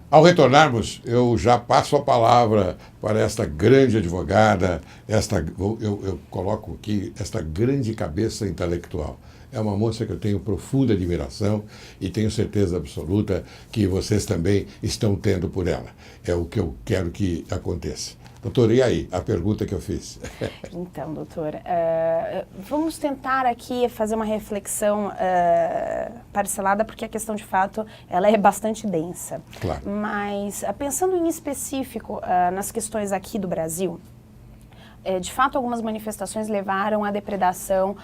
Ao retornarmos, eu já passo a palavra para esta grande advogada, eu coloco aqui esta grande cabeça intelectual. É uma moça que eu tenho profunda admiração e tenho certeza absoluta que vocês também estão tendo por ela. É o que eu quero que aconteça. Doutor, e aí? A pergunta que eu fiz. Então, doutor, vamos tentar aqui fazer uma reflexão parcelada, porque a questão, de fato, ela é bastante densa. Claro. Mas, pensando em específico nas questões aqui do Brasil, de fato, algumas manifestações levaram à depredação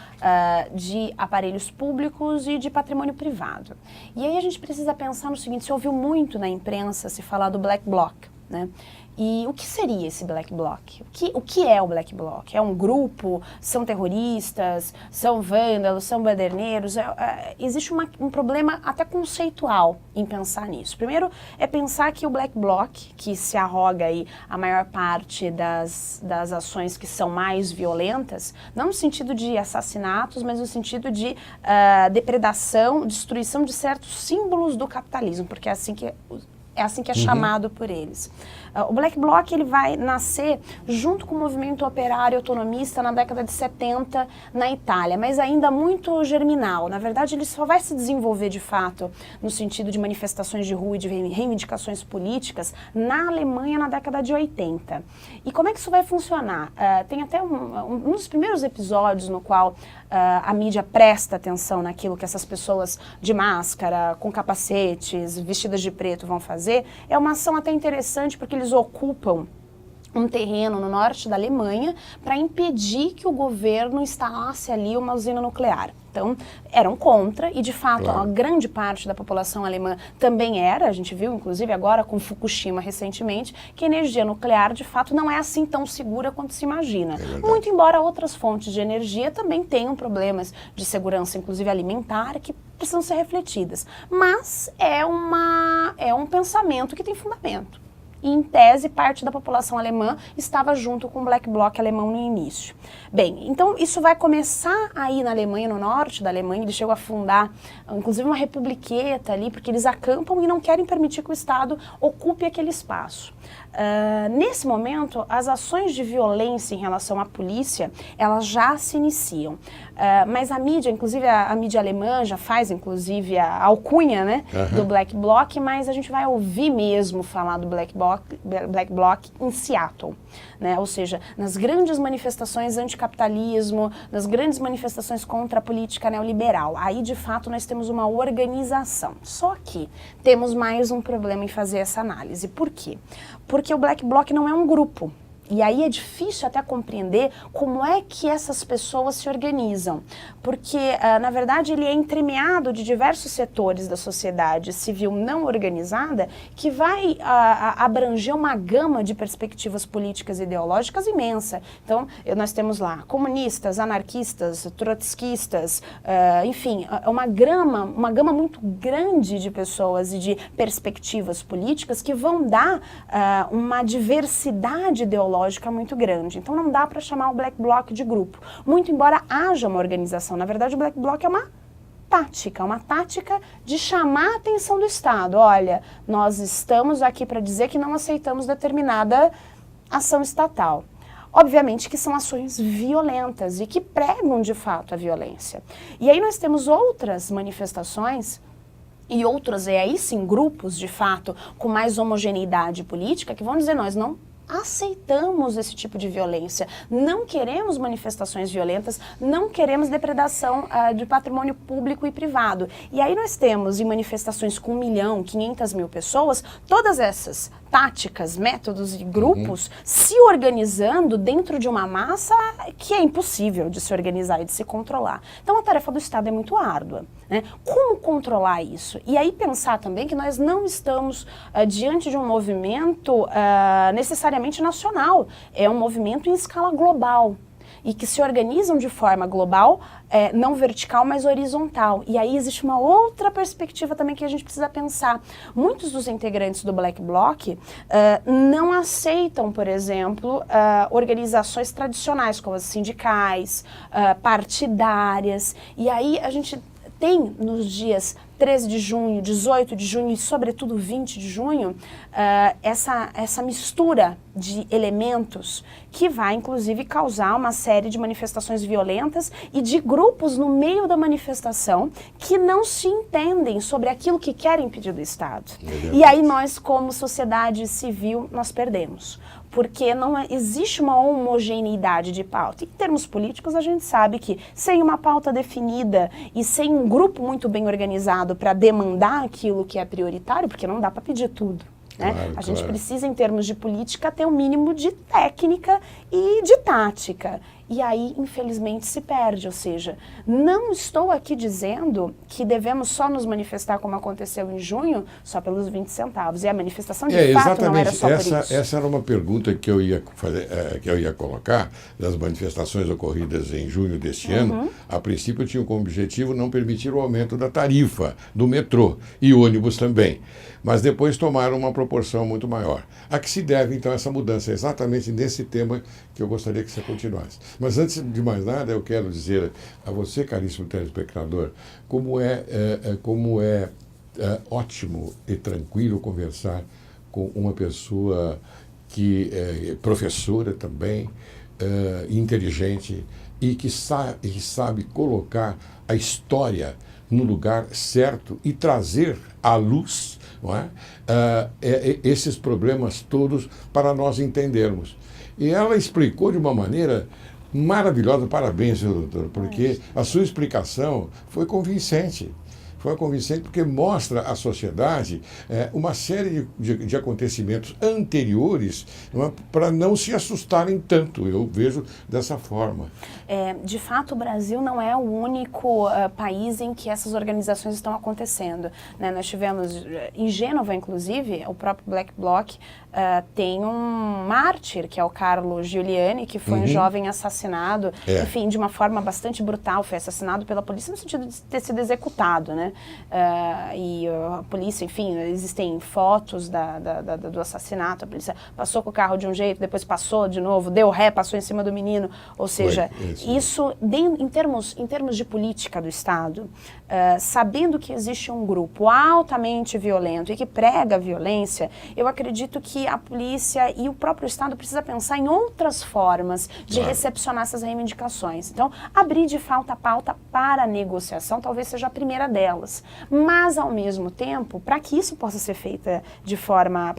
de aparelhos públicos e de patrimônio privado. E aí a gente precisa pensar no seguinte: se ouviu muito na imprensa se falar do Black Bloc, né? E o que seria esse Black Bloc? O que é o Black Bloc? É um grupo? São terroristas? São vândalos? São baderneiros? Existe um problema até conceitual em pensar nisso. Primeiro é pensar que o Black Bloc, que se arroga aí a maior parte das ações que são mais violentas, não no sentido de assassinatos, mas no sentido de depredação, destruição de certos símbolos do capitalismo, porque é assim que é chamado por eles. O Black Bloc ele vai nascer junto com o movimento operário autonomista na década de 70 na Itália, mas ainda muito germinal. Na verdade, ele só vai se desenvolver de fato no sentido de manifestações de rua e de reivindicações políticas na Alemanha na década de 80. E como é que isso vai funcionar? Tem até um dos primeiros episódios no qual a mídia presta atenção naquilo que essas pessoas de máscara, com capacetes, vestidas de preto vão fazer. É uma ação até interessante porque eles ocupam um terreno no norte da Alemanha para impedir que o governo instalasse ali uma usina nuclear. Então, eram contra e, de fato, Claro. a grande parte da população alemã também era. A gente viu, inclusive, agora com Fukushima recentemente, que a energia nuclear, de fato, não é assim tão segura quanto se imagina. Muito embora outras fontes de energia também tenham problemas de segurança, inclusive alimentar, que precisam ser refletidas. Mas é um pensamento que tem fundamento. E, em tese, parte da população alemã estava junto com o Black Bloc alemão no início. Bem, então isso vai começar aí na Alemanha, no norte da Alemanha. Eles chegam a fundar, inclusive, uma republiqueta ali, porque eles acampam e não querem permitir que o Estado ocupe aquele espaço. Nesse momento, as ações de violência em relação à polícia, elas já se iniciam. Mas a mídia, inclusive a mídia alemã já faz, inclusive, a alcunha, né, do Black Bloc, mas a gente vai ouvir mesmo falar do Black Bloc em Seattle, né? Ou seja, nas grandes manifestações anticapitalismo, nas grandes manifestações contra a política neoliberal. Aí, de fato, nós temos uma organização. Só que temos mais um problema em fazer essa análise. Por quê? Porque o Black Bloc não é um grupo. E aí é difícil até compreender como é que essas pessoas se organizam, porque, na verdade, ele é entremeado de diversos setores da sociedade civil não organizada que vai abranger uma gama de perspectivas políticas e ideológicas imensa. Então, nós temos lá comunistas, anarquistas, trotskistas, enfim, uma gama muito grande de pessoas e de perspectivas políticas que vão dar uma diversidade ideológica muito grande. Então não dá para chamar o Black Bloc de grupo, muito embora haja uma organização. Na verdade, o Black Bloc é uma tática de chamar a atenção do Estado. Olha, nós estamos aqui para dizer que não aceitamos determinada ação estatal. Obviamente que são ações violentas e que pregam de fato a violência. E aí nós temos outras manifestações e outros, e aí sim, grupos de fato com mais homogeneidade política que vão dizer: nós não aceitamos esse tipo de violência, não queremos manifestações violentas, não queremos depredação de patrimônio público e privado. E aí nós temos em manifestações com 1 milhão, 500 mil pessoas, todas essas táticas, métodos e grupos se organizando dentro de uma massa que é impossível de se organizar e de se controlar. Então a tarefa do Estado é muito árdua, né? Como controlar isso? E aí pensar também que nós não estamos diante de um movimento necessariamente nacional, é um movimento em escala global e que se organizam de forma global, não vertical, mas horizontal. E aí existe uma outra perspectiva também que a gente precisa pensar. Muitos dos integrantes do Black Bloc não aceitam, por exemplo, organizações tradicionais, como as sindicais, partidárias. E aí a gente tem nos dias 13 de junho, 18 de junho e, sobretudo, 20 de junho, essa mistura de elementos que vai, inclusive, causar uma série de manifestações violentas e de grupos no meio da manifestação que não se entendem sobre aquilo que querem impedir do Estado. E aí nós, como sociedade civil, nós perdemos. Porque não existe uma homogeneidade de pauta. Em termos políticos, a gente sabe que sem uma pauta definida e sem um grupo muito bem organizado para demandar aquilo que é prioritário, porque não dá para pedir tudo. Né? Claro, a gente precisa, em termos de política, ter um mínimo de técnica e de tática. E aí, infelizmente, se perde. Ou seja, não estou aqui dizendo que devemos só nos manifestar como aconteceu em junho, só pelos 20 centavos. E a manifestação, de fato, não era só por isso. Essa era uma pergunta que eu ia fazer, que eu ia colocar, das manifestações ocorridas em junho deste ano. A princípio, tinham como objetivo não permitir o aumento da tarifa do metrô e ônibus também. Mas depois tomaram uma proporção muito maior. A que se deve, então, essa mudança? Exatamente nesse tema que eu gostaria que você continuasse. Mas antes de mais nada, eu quero dizer a você, caríssimo telespectador, como é ótimo e tranquilo conversar com uma pessoa que é professora também, inteligente e que sabe colocar a história no lugar certo e trazer à luz, não é? Esses problemas todos para nós entendermos. E ela explicou de uma maneira maravilhosa. Parabéns, doutor, porque a sua explicação foi convincente. Foi convincente porque mostra à sociedade uma série de acontecimentos anteriores, para não se assustarem tanto. Eu vejo dessa forma. De fato, o Brasil não é o único país em que essas organizações estão acontecendo. Né? Nós tivemos, em Gênova, inclusive, o próprio Black Bloc tem um mártir, que é o Carlo Giuliani, que foi um jovem assassinado, enfim, de uma forma bastante brutal. Foi assassinado pela polícia no sentido de ter sido executado, né? E a polícia, enfim, existem fotos do assassinato. A polícia passou com o carro de um jeito, depois passou de novo, deu ré, passou em cima do menino. Ou seja, isso em termos de política do Estado, sabendo que existe um grupo altamente violento e que prega a violência, eu acredito que a polícia e o próprio Estado precisa pensar em outras formas de recepcionar essas reivindicações. Então, abrir de fato a pauta para a negociação talvez seja a primeira delas. Mas, ao mesmo tempo, para que isso possa ser feito de forma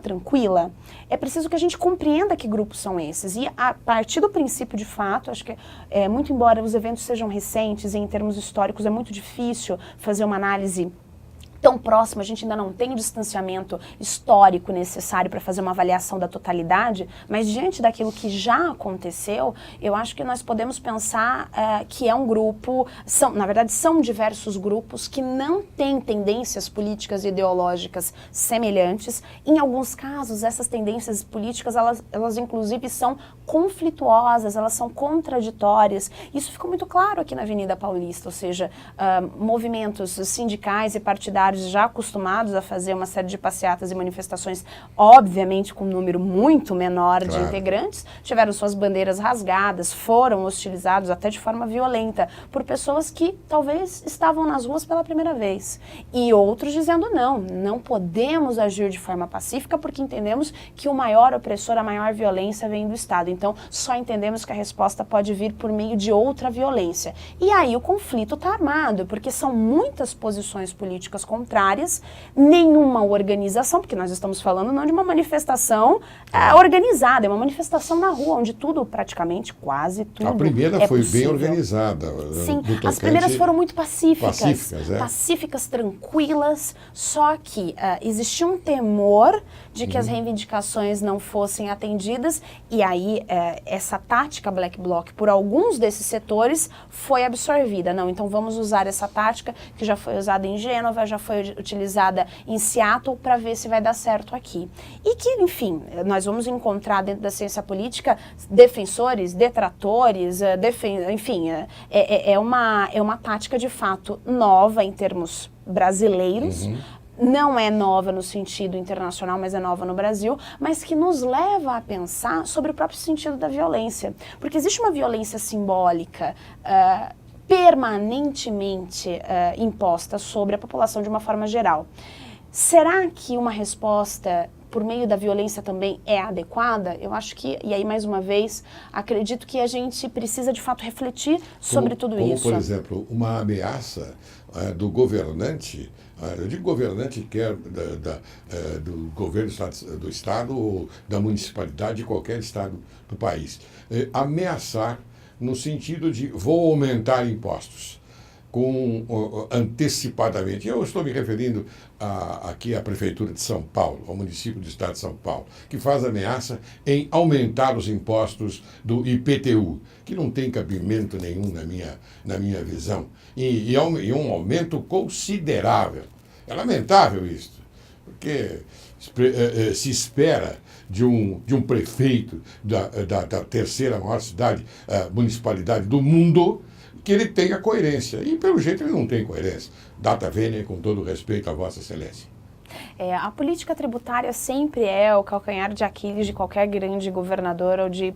tranquila, é preciso que a gente compreenda que grupos são esses. E a partir do princípio, de fato, acho que, muito embora os eventos sejam recentes e em termos históricos é muito difícil fazer uma análise tão próximo, a gente ainda não tem o distanciamento histórico necessário para fazer uma avaliação da totalidade, mas diante daquilo que já aconteceu, eu acho que nós podemos pensar que é um grupo, na verdade são diversos grupos que não têm tendências políticas e ideológicas semelhantes. Em alguns casos, essas tendências políticas, elas inclusive são conflituosas, elas são contraditórias. Isso ficou muito claro aqui na Avenida Paulista, ou seja, movimentos sindicais e partidários já acostumados a fazer uma série de passeatas e manifestações, obviamente com um número muito menor de integrantes, tiveram suas bandeiras rasgadas, foram hostilizados até de forma violenta por pessoas que talvez estavam nas ruas pela primeira vez. E outros dizendo não podemos agir de forma pacífica porque entendemos que o maior opressor, a maior violência vem do Estado. Então, só entendemos que a resposta pode vir por meio de outra violência. E aí o conflito está armado, porque são muitas posições políticas contrárias, nenhuma organização, porque nós estamos falando não de uma manifestação organizada, é uma manifestação na rua, onde tudo, praticamente, quase tudo. A primeira foi possível. Bem organizada. Sim, as primeiras foram muito pacíficas, tranquilas, só que existia um temor de que as reivindicações não fossem atendidas, e aí essa tática Black Bloc, por alguns desses setores, foi absorvida. Não, então vamos usar essa tática que já foi usada em Gênova, já foi utilizada em Seattle, para ver se vai dar certo aqui. E que, enfim, nós vamos encontrar dentro da ciência política defensores, detratores, enfim, é uma tática de fato nova em termos brasileiros, não é nova no sentido internacional, mas é nova no Brasil, mas que nos leva a pensar sobre o próprio sentido da violência. Porque existe uma violência simbólica permanentemente imposta sobre a população de uma forma geral. Será que uma resposta por meio da violência também é adequada? Eu acho que, e aí mais uma vez, acredito que a gente precisa de fato refletir sobre tudo isso. Por exemplo, uma ameaça do governante, eu digo governante quer do governo do Estado ou da municipalidade de qualquer estado do país, ameaçar no sentido de vou aumentar impostos antecipadamente. Eu estou me referindo aqui à Prefeitura de São Paulo, ao município do Estado de São Paulo, que faz ameaça em aumentar os impostos do IPTU, que não tem cabimento nenhum na minha visão, e um aumento considerável. É lamentável isso, porque se espera de um prefeito da terceira maior municipalidade do mundo, que ele tenha coerência. E, pelo jeito, ele não tem coerência. Data vênia, com todo respeito a Vossa Excelência. A política tributária sempre é o calcanhar de Aquiles de qualquer grande governador ou de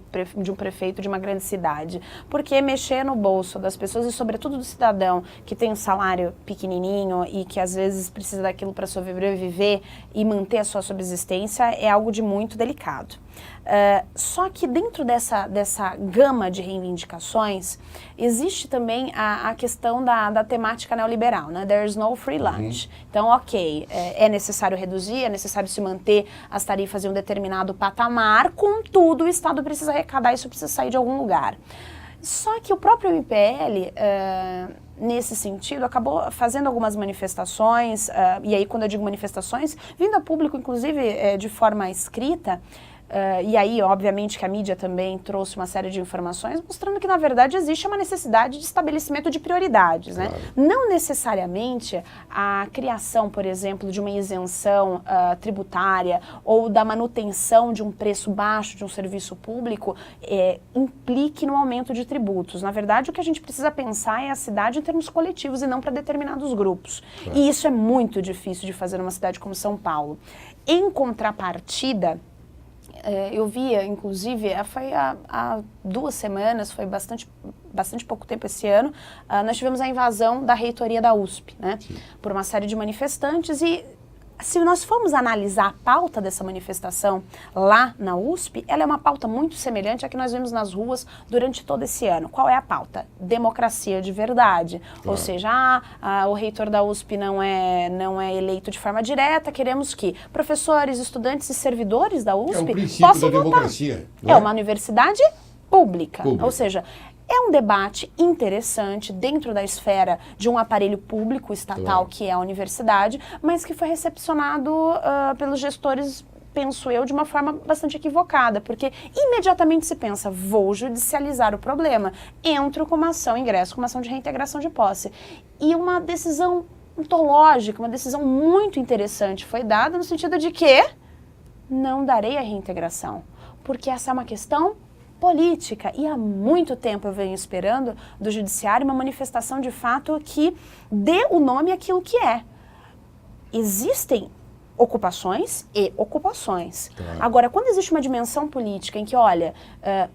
um prefeito de uma grande cidade. Porque mexer no bolso das pessoas e, sobretudo, do cidadão que tem um salário pequenininho e que, às vezes, precisa daquilo para sobreviver e manter a sua subsistência é algo de muito delicado. Só que dentro dessa gama de reivindicações, existe também a questão da temática neoliberal, né? There's no free lunch. Então, ok, é necessário reduzir, é necessário se manter as tarifas em um determinado patamar, contudo, o Estado precisa arrecadar, isso precisa sair de algum lugar. Só que o próprio MPL, nesse sentido, acabou fazendo algumas manifestações, e aí quando eu digo manifestações, vindo a público, inclusive de forma escrita, e aí, obviamente, que a mídia também trouxe uma série de informações mostrando que, na verdade, existe uma necessidade de estabelecimento de prioridades, né? Claro. Não necessariamente a criação, por exemplo, de uma isenção tributária ou da manutenção de um preço baixo de um serviço público implique no aumento de tributos. Na verdade, o que a gente precisa pensar é a cidade em termos coletivos e não para determinados grupos. Claro. E isso é muito difícil de fazer numa cidade como São Paulo. Em contrapartida, eu via, inclusive, foi há 2 semanas, foi bastante pouco tempo esse ano, nós tivemos a invasão da reitoria da USP, né? Sim. Por uma série de manifestantes e se nós formos analisar a pauta dessa manifestação lá na USP, ela é uma pauta muito semelhante à que nós vimos nas ruas durante todo esse ano. Qual é a pauta? Democracia de verdade. Claro. Ou seja, o reitor da USP não é eleito de forma direta, queremos que professores, estudantes e servidores da USP possam votar. É o princípio da democracia. É uma universidade pública. Ou seja, é um debate interessante dentro da esfera de um aparelho público estatal, claro, que é a universidade, mas que foi recepcionado pelos gestores, penso eu, de uma forma bastante equivocada, porque imediatamente se pensa, vou judicializar o problema, entro com uma ação, ingresso com uma ação de reintegração de posse. E uma decisão ontológica, uma decisão muito interessante foi dada no sentido de que não darei a reintegração, porque essa é uma questão política, e há muito tempo eu venho esperando do judiciário uma manifestação de fato que dê o nome àquilo que é. Existem ocupações e ocupações. Claro. Agora, quando existe uma dimensão política em que, olha,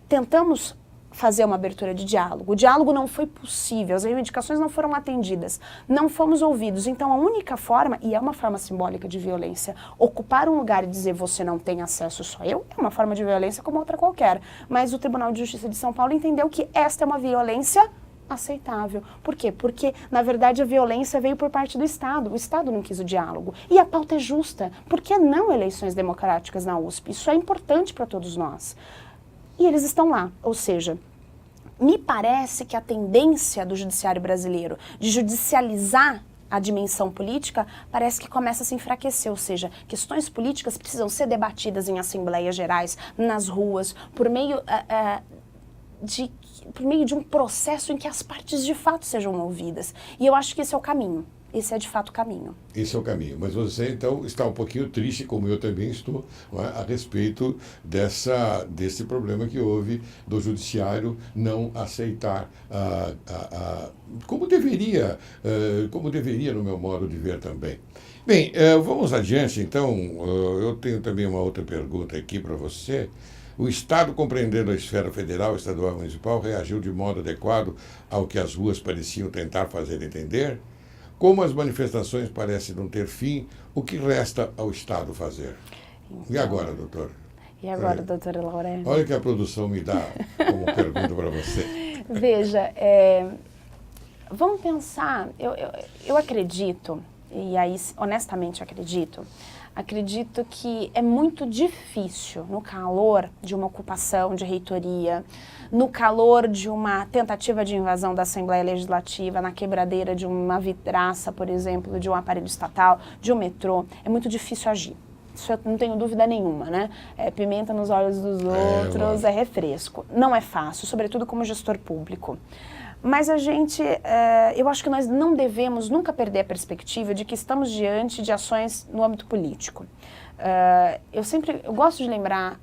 tentamos fazer uma abertura de diálogo, o diálogo não foi possível, as reivindicações não foram atendidas, não fomos ouvidos, então a única forma, e é uma forma simbólica de violência, ocupar um lugar e dizer você não tem acesso, só eu, é uma forma de violência como outra qualquer, mas o Tribunal de Justiça de São Paulo entendeu que esta é uma violência aceitável. Por quê? Porque, na verdade, a violência veio por parte do Estado. O Estado não quis o diálogo. E a pauta é justa. Por que não eleições democráticas na USP? Isso é importante para todos nós. E eles estão lá, ou seja, me parece que a tendência do judiciário brasileiro de judicializar a dimensão política parece que começa a se enfraquecer, ou seja, questões políticas precisam ser debatidas em assembleias gerais, nas ruas, por meio de um processo em que as partes de fato sejam ouvidas. E eu acho que esse é o caminho. esse é de fato o caminho. Esse é o caminho. Mas você, então, está um pouquinho triste, como eu também estou, não é, a respeito desse problema que houve do judiciário não aceitar como deveria, no meu modo de ver também. Bem, vamos adiante, então. Eu tenho também uma outra pergunta aqui para você. O Estado, compreendendo a esfera federal, estadual e municipal, reagiu de modo adequado ao que as ruas pareciam tentar fazer entender? Como as manifestações parecem não ter fim, o que resta ao Estado fazer? Então, e agora, doutor? E agora, doutora Laura? Olha o que a produção me dá como pergunta para você. Veja, vamos pensar, eu acredito, e aí honestamente acredito que é muito difícil, no calor de uma ocupação de reitoria, no calor de uma tentativa de invasão da Assembleia Legislativa, na quebradeira de uma vidraça, por exemplo, de um aparelho estatal, de um metrô, é muito difícil agir. Isso eu não tenho dúvida nenhuma, né? É pimenta nos olhos dos outros, é refresco. Não é fácil, sobretudo como gestor público. Mas eu acho que nós não devemos nunca perder a perspectiva de que estamos diante de ações no âmbito político. Eu gosto de lembrar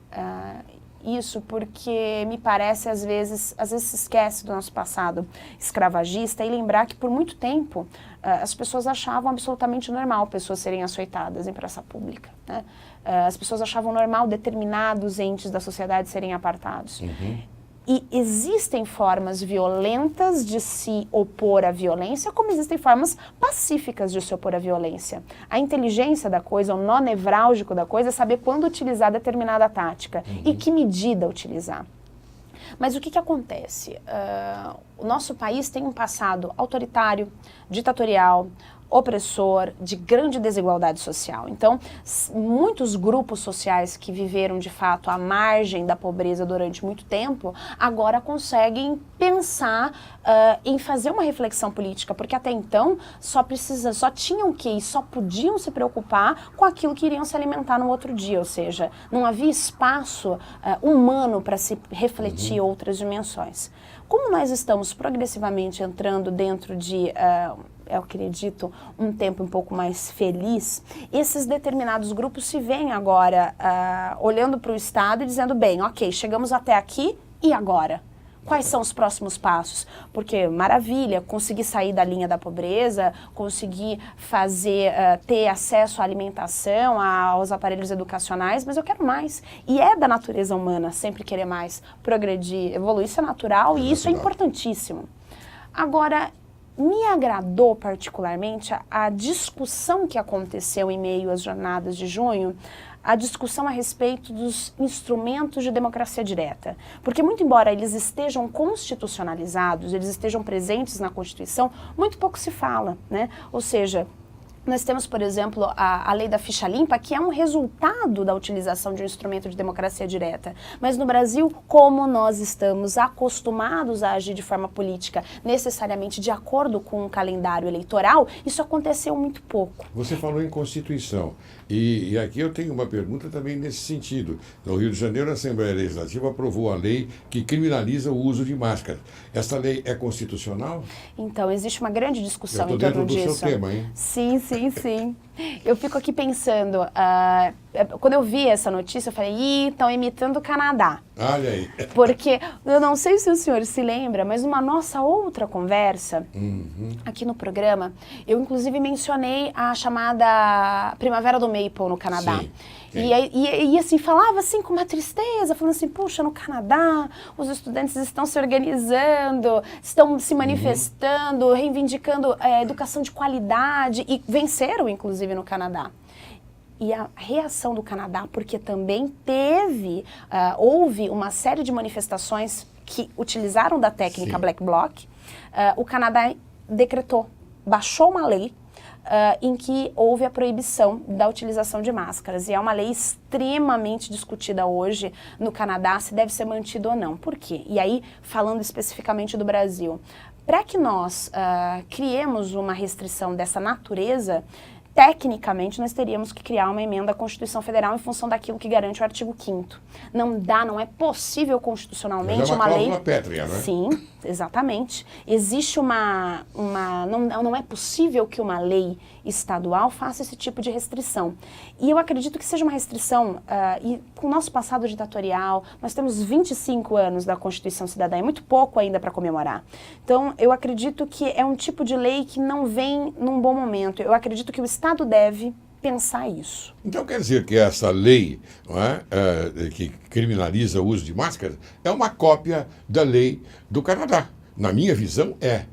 isso porque me parece, às vezes se esquece do nosso passado escravagista e lembrar que por muito tempo as pessoas achavam absolutamente normal pessoas serem açoitadas em praça pública, né? As pessoas achavam normal determinados entes da sociedade serem apartados. Uhum. E existem formas violentas de se opor à violência, como existem formas pacíficas de se opor à violência. A inteligência da coisa, o nó nevrálgico da coisa é saber quando utilizar determinada tática e que medida utilizar. Mas o que acontece? O nosso país tem um passado autoritário, ditatorial, opressor, de grande desigualdade social. Então, muitos grupos sociais que viveram, de fato, à margem da pobreza durante muito tempo, agora conseguem pensar em fazer uma reflexão política, porque até então só tinham que e só podiam se preocupar com aquilo que iriam se alimentar no outro dia, ou seja, não havia espaço humano para se refletir outras dimensões. Como nós estamos progressivamente entrando dentro de eu acredito, um tempo um pouco mais feliz, esses determinados grupos se veem agora olhando para o Estado e dizendo, bem, ok, chegamos até aqui, e agora? Quais são os próximos passos? Porque, maravilha, conseguir sair da linha da pobreza, conseguir ter acesso à alimentação, aos aparelhos educacionais, mas eu quero mais. E é da natureza humana sempre querer mais, progredir, evoluir, isso é natural e isso é importantíssimo. Agora, me agradou particularmente a discussão que aconteceu em meio às jornadas de junho, a discussão a respeito dos instrumentos de democracia direta. Porque muito embora eles estejam constitucionalizados, eles estejam presentes na Constituição, muito pouco se fala, né? Ou seja, nós temos, por exemplo, a lei da ficha limpa, que é um resultado da utilização de um instrumento de democracia direta. Mas no Brasil, como nós estamos acostumados a agir de forma política, necessariamente de acordo com um calendário eleitoral, isso aconteceu muito pouco. Você falou em Constituição. E aqui eu tenho uma pergunta também nesse sentido. No Rio de Janeiro, a Assembleia Legislativa aprovou a lei que criminaliza o uso de máscara. Essa lei é constitucional? Então, existe uma grande discussão em torno disso. Eu estou dentro do seu tema, hein? Sim, sim, sim. Eu fico aqui pensando, quando eu vi essa notícia, eu falei, estão imitando o Canadá. Olha aí. Porque, eu não sei se o senhor se lembra, mas numa nossa outra conversa, aqui no programa, eu inclusive mencionei a chamada Primavera do Maple no Canadá. Sim. E assim, falava assim com uma tristeza, falando assim, puxa, no Canadá os estudantes estão se organizando, estão se manifestando, reivindicando educação de qualidade e venceram, inclusive, no Canadá. E a reação do Canadá, porque também houve uma série de manifestações que utilizaram da técnica Black Bloc, o Canadá baixou uma lei em que houve a proibição da utilização de máscaras. E é uma lei extremamente discutida hoje no Canadá, se deve ser mantido ou não. Por quê? E aí, falando especificamente do Brasil, para que nós criemos uma restrição dessa natureza, tecnicamente, nós teríamos que criar uma emenda à Constituição Federal em função daquilo que garante o artigo 5º. Não é possível constitucionalmente mas é uma lei... pétrea, não é? Sim, exatamente. Existe não é possível que uma lei estadual faça esse tipo de restrição. E eu acredito que seja uma restrição, e com o nosso passado ditatorial, nós temos 25 anos da Constituição Cidadã, é muito pouco ainda para comemorar. Então, eu acredito que é um tipo de lei que não vem num bom momento. Eu acredito que o Estado deve pensar isso. Então quer dizer que essa lei, não é, que criminaliza o uso de máscaras é uma cópia da lei do Canadá. Na minha visão, é.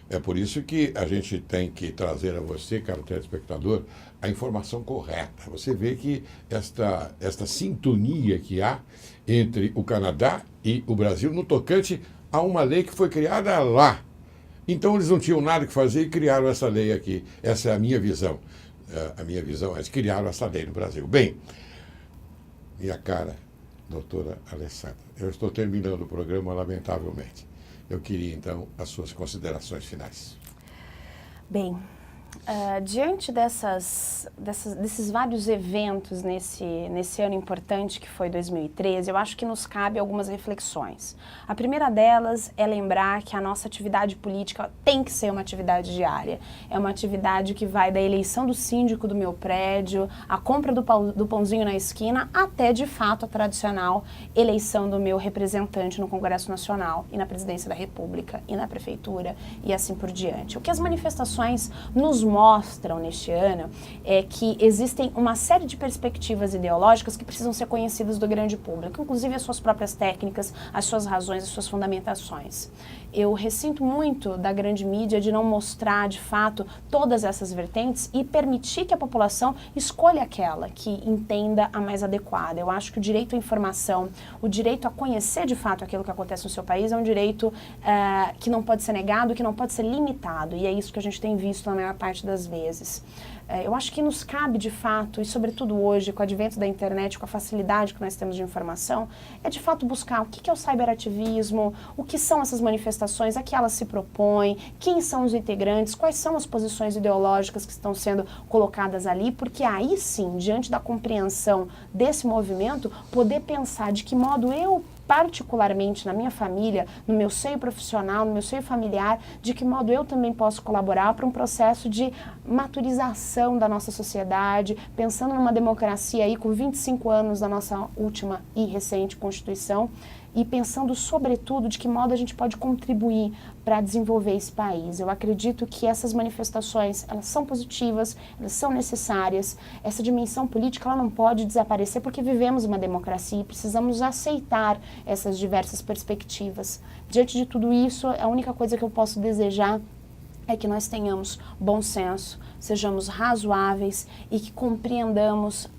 É por isso que a gente tem que trazer a você, caro telespectador, a informação correta. Você vê que esta sintonia que há entre o Canadá e o Brasil no tocante a uma lei que foi criada lá. Então eles não tinham nada que fazer e criaram essa lei aqui. Essa é a minha visão. A minha visão é que criaram essa lei no Brasil. Bem, minha cara, doutora Alessandra, eu estou terminando o programa, lamentavelmente. Eu queria, então, as suas considerações finais. Bem, diante desses vários eventos nesse ano importante que foi 2013, eu acho que nos cabe algumas reflexões. A primeira delas é lembrar que a nossa atividade política tem que ser uma atividade diária. É uma atividade que vai da eleição do síndico do meu prédio, a compra do pãozinho na esquina, até, de fato, a tradicional eleição do meu representante no Congresso Nacional e na Presidência da República e na Prefeitura e assim por diante. O que as manifestações nos mostram neste ano é que existem uma série de perspectivas ideológicas que precisam ser conhecidas do grande público, inclusive as suas próprias técnicas, as suas razões, as suas fundamentações. Eu ressinto muito da grande mídia de não mostrar, de fato, todas essas vertentes e permitir que a população escolha aquela que entenda a mais adequada. Eu acho que o direito à informação, o direito a conhecer, de fato, aquilo que acontece no seu país é um direito que não pode ser negado, que não pode ser limitado, e é isso que a gente tem visto na maior parte das vezes. Eu acho que nos cabe, de fato, e sobretudo hoje, com o advento da internet, com a facilidade que nós temos de informação, é de fato buscar o que é o cyberativismo, o que são essas manifestações, a que elas se propõem, quem são os integrantes, quais são as posições ideológicas que estão sendo colocadas ali, porque aí sim, diante da compreensão desse movimento, poder pensar de que modo eu, particularmente na minha família, no meu seio profissional, no meu seio familiar, de que modo eu também posso colaborar para um processo de maturização da nossa sociedade, pensando numa democracia aí com 25 anos da nossa última e recente Constituição, e pensando, sobretudo, de que modo a gente pode contribuir para desenvolver esse país. Eu acredito que essas manifestações, elas são positivas, elas são necessárias. Essa dimensão política, ela não pode desaparecer porque vivemos uma democracia e precisamos aceitar essas diversas perspectivas. Diante de tudo isso, a única coisa que eu posso desejar é que nós tenhamos bom senso, sejamos razoáveis e que compreendamos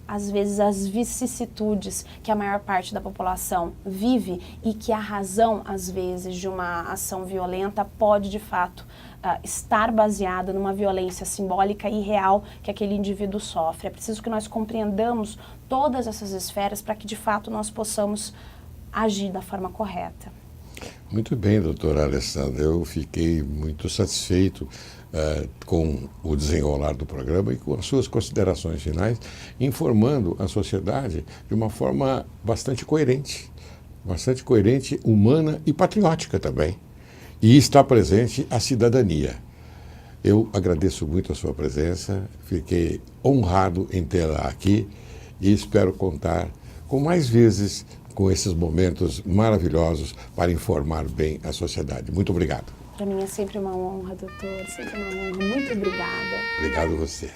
às vezes as vicissitudes que a maior parte da população vive e que a razão, às vezes, de uma ação violenta pode, de fato, estar baseada numa violência simbólica e real que aquele indivíduo sofre. É preciso que nós compreendamos todas essas esferas para que, de fato, nós possamos agir da forma correta. Muito bem, doutora Alessandra. Eu fiquei muito satisfeito com o desenrolar do programa e com as suas considerações finais, informando a sociedade de uma forma bastante coerente, humana e patriótica também. E está presente a cidadania. Eu agradeço muito a sua presença, fiquei honrado em tê-la aqui e espero contar com mais vezes com esses momentos maravilhosos para informar bem a sociedade. Muito obrigado. Para mim é sempre uma honra, doutor, sempre uma honra. Muito obrigada. Obrigado a você.